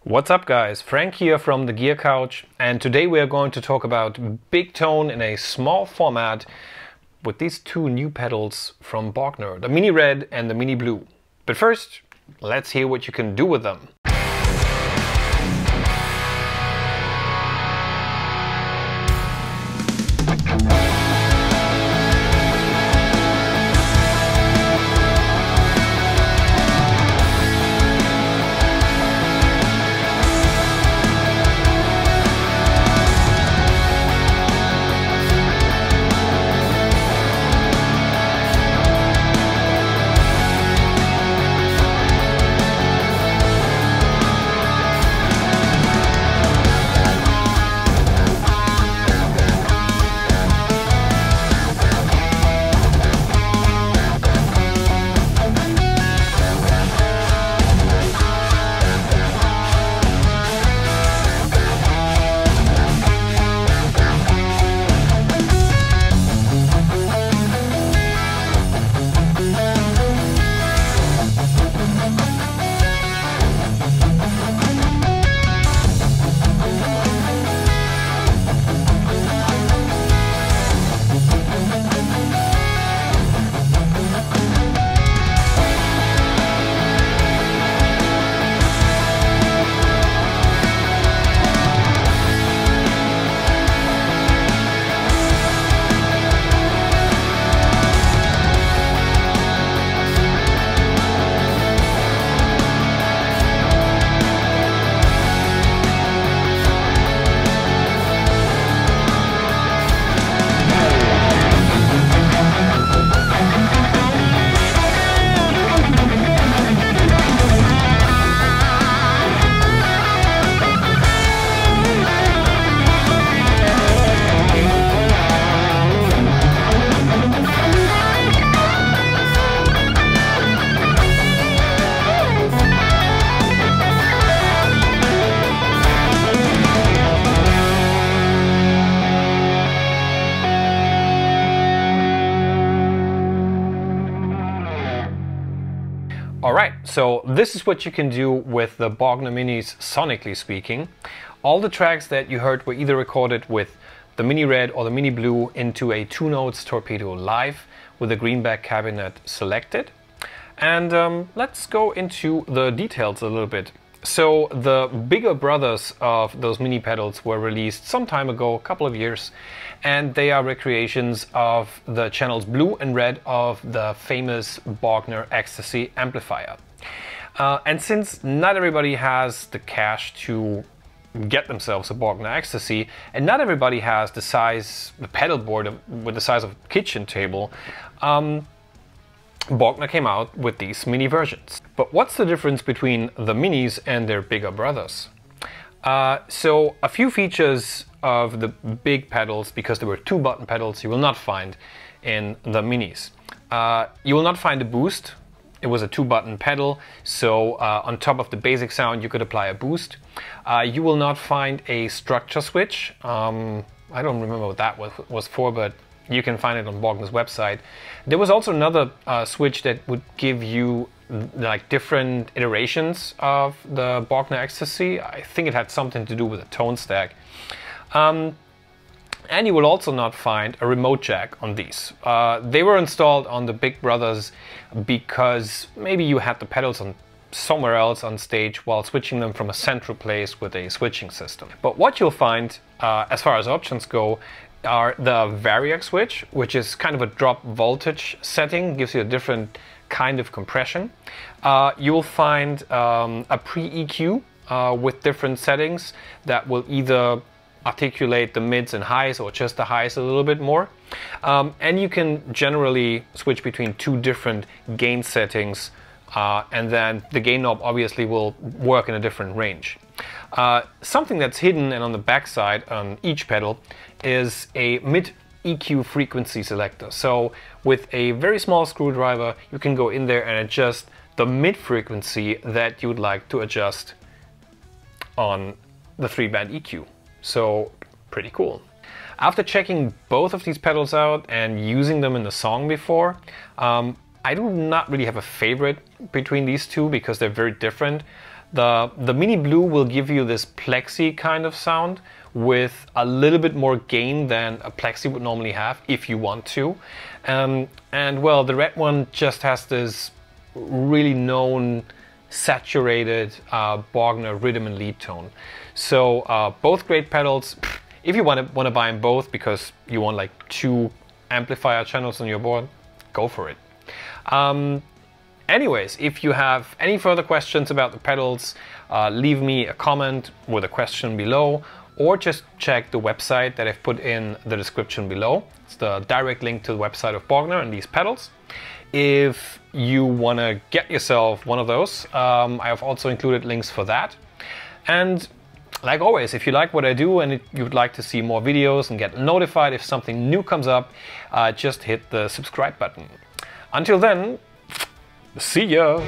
What's up guys, Frank here from the Gear Couch, and today we are going to talk about big tone in a small format with these two new pedals from Bogner, the Mini Red and the Mini Blue. But first, let's hear what you can do with them. Alright, so this is what you can do with the Bogner Minis sonically speaking. All the tracks that you heard were either recorded with the Mini Red or the Mini Blue into a 2 Notes Torpedo live with the greenback cabinet selected. And let's go into the details a little bit. So the bigger brothers of those mini pedals were released some time ago, a couple of years, and they are recreations of the channels Blue and Red of the famous Bogner Ecstasy amplifier. And since not everybody has the cash to get themselves a Bogner Ecstasy, and not everybody has the pedal board with the size of a kitchen table, Bogner came out with these mini versions. But what's the difference between the minis and their bigger brothers? So a few features of the big pedals, because there were 2-button pedals, you will not find in the minis. You will not find a boost. It was a 2-button pedal, so on top of the basic sound you could apply a boost. You will not find a structure switch. I don't remember what that was for, but you can find it on Bogner's website. There was also another switch that would give you like different iterations of the Bogner Ecstasy. I think it had something to do with a tone stack. And you will also not find a remote jack on these. They were installed on the big brothers because maybe you had the pedals on somewhere else on stage while switching them from a central place with a switching system. But what you'll find as far as options go are the variac switch, which is kind of a drop voltage setting, gives you a different kind of compression. You'll find a pre-EQ with different settings that will either articulate the mids and highs or just the highs a little bit more. And you can generally switch between 2 different gain settings, and then the gain knob obviously will work in a different range. Something that's hidden and on the back side on each pedal is a mid EQ frequency selector. So with a very small screwdriver you can go in there and adjust the mid frequency that you would like to adjust on the 3-band EQ. So pretty cool. After checking both of these pedals out and using them in the song before, I do not really have a favorite between these two because they're very different. The Mini Blue will give you this plexi kind of sound with a little bit more gain than a plexi would normally have if you want to. And well, the red one just has this really known saturated Bogner rhythm and lead tone. So both great pedals. If you want to buy them both because you want like 2 amplifier channels on your board, go for it. Anyways, if you have any further questions about the pedals, leave me a comment with a question below, or just check the website that I've put in the description below. It's the direct link to the website of Bogner and these pedals. If you want to get yourself one of those, I have also included links for that. And like always, if you like what I do and you would like to see more videos and get notified if something new comes up, just hit the subscribe button. Until then, see ya!